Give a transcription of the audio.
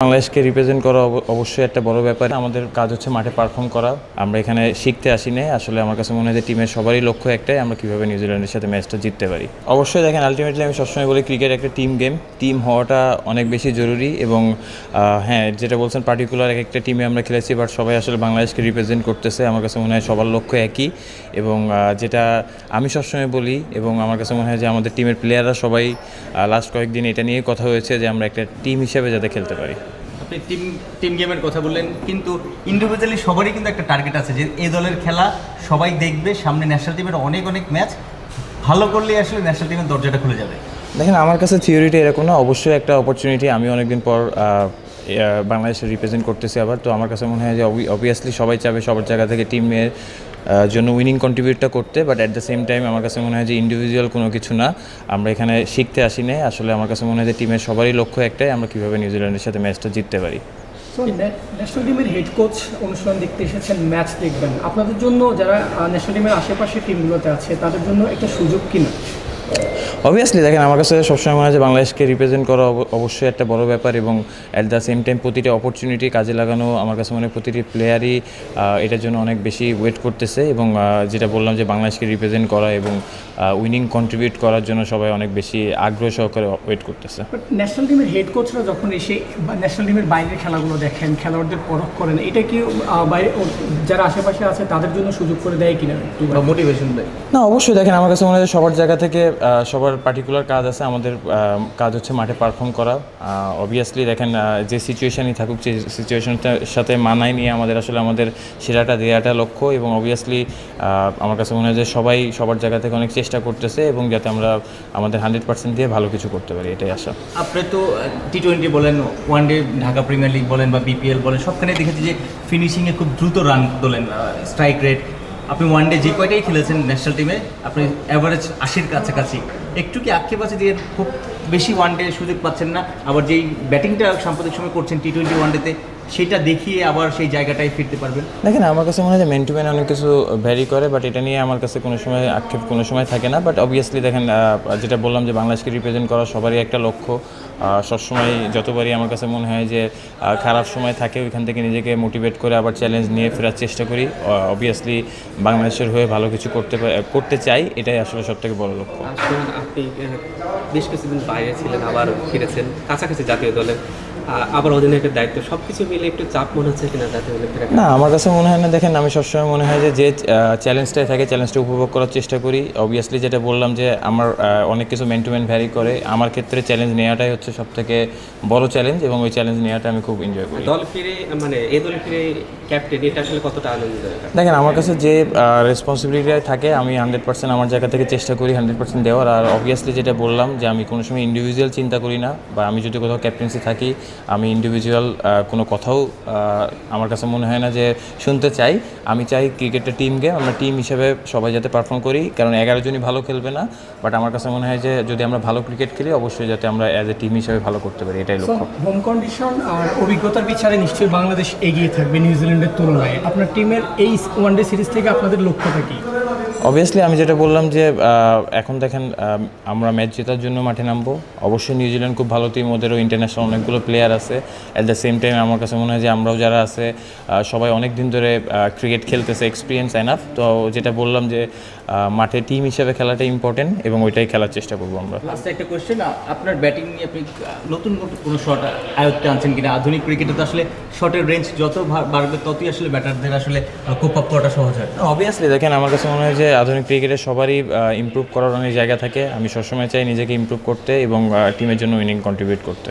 বাংলাদেশকে রিপ্রেজেন্ট করা অবশ্যই একটা বড় ব্যাপার। আমাদের কাজ হচ্ছে মাঠে পারফর্ম করা। আমরা এখানে শিখতে আসি না, আসলে আমার কাছে মনে হয় যে টিমের সবারই লক্ষ্য একটাই, আমরা কীভাবে নিউজিল্যান্ডের সাথে ম্যাচটা জিততে পারি। অবশ্যই দেখেন, আলটিমেটলি আমি সবসময় বলি ক্রিকেট একটা টিম গেম, টিম হওয়াটা অনেক বেশি জরুরি। এবং হ্যাঁ, যেটা বলছেন পার্টিকুলার একটা টিমে আমরা খেলেছি, বাট সবাই আসলে বাংলাদেশকে রিপ্রেজেন্ট করতেছে। আমার কাছে মনে হয় সবার লক্ষ্য একই। এবং যেটা আমি সবসময় বলি, এবং আমার কাছে মনে হয় যে আমাদের টিমের প্লেয়াররা সবাই লাস্ট কয়েকদিন এটা নিয়ে কথা হয়েছে যে আমরা একটা টিম হিসেবে যাতে খেলতে পারি। আপনি টিম গেমের কথা বললেন, কিন্তু ইন্ডিভিজুয়ালি সবারই কিন্তু একটা টার্গেট আছে যে এই দলের খেলা সবাই দেখবে, সামনে ন্যাশনাল টিমের অনেক ম্যাচ ভালো করলেই আসলে ন্যাশনাল টিমের দরজাটা খুলে যাবে। দেখেন, আমার কাছে থিওরিটা এরকম না, অবশ্যই একটা অপরচুনিটি। আমি অনেকদিন পর বাংলাদেশে রিপ্রেজেন্ট করতেছি আবার, তো আমার কাছে মনে হয় যে অবভিয়াসলি সবাই চাবে সবার জায়গা থেকে টিমের জন্য উইনিং কন্ট্রিবিউটটা করতে, but at the same time আমার কাছে মনে হয় যে ইন্ডিভিজুয়াল কোনো কিছু না, আমরা এখানে শিখতে আসি না। আসলে আমার কাছে মনে হয় যে টিমের সবারই লক্ষ্য একটাই, আমরা কীভাবে নিউজিল্যান্ডের সাথে ম্যাচটা জিততে পারি। ন্যাশনাল টিমের হেড কোচ অনুশীলন দেখতে এসেছেন, ম্যাচ দেখবেন, আপনাদের জন্য যারা ন্যাশনাল টিমের আশেপাশে টিমগুলোতে আছে তাদের জন্য একটা সুযোগ কিনা? অবভিয়াসলি দেখেন, আমার কাছে সবসময় মনে হয় যে বাংলাদেশকে রিপ্রেজেন্ট করা অবশ্যই একটা বড় ব্যাপার, এবং অ্যাট দ্য সেম টাইম প্রতিটা অপরচুনিটি কাজে লাগানো আমার কাছে মনে হয় প্রতিটি প্লেয়ারই এটার জন্য অনেক বেশি ওয়েট করতেছে। এবং যেটা বললাম যে বাংলাদেশকে রিপ্রেজেন্ট করা এবং উইনিং কন্ট্রিবিউট করার জন্য সবাই অনেক বেশি আগ্রহ সহকারে ওয়েট করতেছে। ন্যাশনাল টিমের হেড কোচরা যখন এসে ন্যাশনাল টিমের বাইরের খেলাগুলো দেখেন, খেলোয়াড়দের পরখ করেন, এটা কি বাইরে যারা আশেপাশে আছে তাদের জন্য সুযোগ করে দেয় কিনা, মোটিভেশন দেয়? না, অবশ্যই দেখেন, আমার কাছে মনে হয় সবার জায়গা থেকে সবার পার্টিকুলার কাজ আছে। আমাদের কাজ হচ্ছে মাঠে পারফর্ম করা। অবভিয়াসলি দেখেন, যে সিচুয়েশানই থাকুক, যে সিচুয়েশনটার সাথে মানায় নিয়ে আমাদের আসলে আমাদের সেরাটা দেওয়াটা লক্ষ্য। এবং অবভিয়াসলি আমার কাছে মনে হয় যে সবাই সবার জায়গা থেকে অনেক চেষ্টা করতেছে, এবং যাতে আমরা আমাদের 100% দিয়ে ভালো কিছু করতে পারি, এটাই আশা। আপনি তো টি-20 বলেন, ওয়ানডে ঢাকা প্রিমিয়ার লিগ বলেন বা বিপিএল বলেন, সবখানে দেখেছি যে ফিনিশিংয়ে খুব দ্রুত রান তোলেন, স্ট্রাইক রেট। আপনি ওয়ানডে যে কয়টাই খেলেছেন ন্যাশনাল টিমে, আপনি অ্যাভারেজ 80-র কাছাকাছি। একটু কি আক্ষেপ আছে যে খুব বেশি ওয়ানডে সুযোগ পাচ্ছেন না? আবার যেই ব্যাটিংটা সাম্প্রতিক সময় করছেন টি-20 ওয়ানডেতে, সেটা দেখিয়ে আবার সেই জায়গাটায় ফিরতে পারবেন? দেখেন, আমার কাছে মনে হয় যে ম্যান টু ম্যান অনেক কিছু ভ্যারি করে, বাট এটা নিয়ে আমার কাছে কোনো সময় আক্ষেপ কোনো সময় থাকে না। বাট অবভিয়াসলি দেখেন, যেটা বললাম যে বাংলাদেশকে রিপ্রেজেন্ট করা সবারই একটা লক্ষ্য। সবসময় যতবারই আমার কাছে মনে হয় যে খারাপ সময় থাকে, ওইখান থেকে নিজেকে মোটিভেট করে আবার চ্যালেঞ্জ নিয়ে ফেরার চেষ্টা করি। অবভিয়াসলি বাংলাদেশের হয়ে ভালো কিছু করতে চাই, এটাই আসলে সবথেকে বড় লক্ষ্য। আপনি বেশ কিছুদিন বাইরে ছিলেন, আবার ফিরেছেন কাছাকাছি জাতীয় দলে, আবার অধিনায়কের দায়িত্ব, সব কিছু মিলে একটু চাপ মনে হচ্ছে কিনা জাতীয় দলে ফেরা? না, আমার কাছে মনে হয় না। দেখেন, আমি সবসময় মনে হয় যে চ্যালেঞ্জটাই থাকে, চ্যালেঞ্জটা উপভোগ করার চেষ্টা করি। অবভিয়াসলি যেটা বললাম যে আমার অনেক কিছু ম্যান টু ম্যান ভ্যারি করে, আমার ক্ষেত্রে চ্যালেঞ্জ নেওয়াটাই হচ্ছে সবথেকে বড় চ্যালেঞ্জ, এবং ওই চ্যালেঞ্জ নেওয়াটা আমি খুব এনজয় করি। দল ফিরে, মানে এই দলে ফিরে ক্যাপ্টেন, এটা আসলে কতটা আনন্দদায়ক? দেখেন, আমার কাছে যে রেসপন্সিবিলিটি থাকে, আমি 100% আমার জায়গা থেকে চেষ্টা করি 100% দেওয়ার। আর অবভিয়াসলি যেটা বললাম যে আমি কোনো সময় ইন্ডিভিজুয়াল চিন্তা করি না, বা আমি যদি কোথাও ক্যাপ্টেন্সি থাকি, আমি ইন্ডিভিজুয়াল কোনো কথাও আমার কাছে মনে হয় না যে শুনতে চাই। আমি চাই ক্রিকেটটা টিম গেম, আমরা টিম হিসেবে সবাই যাতে পারফর্ম করি, কারণ 11 জনই ভালো খেলবে না। বাট আমার কাছে মনে হয় যে যদি আমরা ভালো ক্রিকেট খেলি, অবশ্যই যাতে আমরা অ্যাজ এ টিম হিসেবে ভালো করতে পারি, এটাই লক্ষ্য। হোম কন্ডিশন আর অভিজ্ঞতার বিচারে নিশ্চয়ই বাংলাদেশ এগিয়ে থাকবে নিউজিল্যান্ডের তুলনায়। আপনার টিমের এই ওয়ানডে সিরিজ থেকে আপনাদের লক্ষ্যটা কি? অবভিয়াসলি আমি যেটা বললাম যে এখন দেখেন, আমরা ম্যাচ জেতার জন্য মাঠে নামবো। অবশ্যই নিউজিল্যান্ড খুব ভালো টিম, ওদেরও ইন্টারন্যাশনাল অনেকগুলো প্লেয়ার আছে। অ্যাট দ্য সেম টাইম আমার কাছে মনে হয় যে আমরাও যারা আছে সবাই অনেক দিন ধরে ক্রিকেট খেলতেছে, এক্সপিরিয়েন্স এনাফ। তো যেটা বললাম যে মাঠে টিম হিসেবে খেলাটা ইম্পর্টেন্ট, এবং ওইটাই খেলার চেষ্টা করবো আমরা। লাস্ট একটা কোয়েশ্চেন, আপনার ব্যাটিং নিয়ে আপনি নতুন কোনো শট আয়ত্তে আনছেন কিনা? আধুনিক ক্রিকেটে তো আসলে শটের রেঞ্জ যত বাড়বে ততই আসলে ব্যাটারদের আসলে কোপ আপ করাটা সহজ হয়। অবভিয়াসলি দেখেন, আমার কাছে মনে হয় যে আধুনিক ক্রিকেটে সবারই ইমপ্রুভ করার অনেক জায়গা থাকে। আমি সবসময় চাই নিজেকে ইমপ্রুভ করতে এবং টিমের জন্য উইনিং কন্ট্রিবিউট করতে।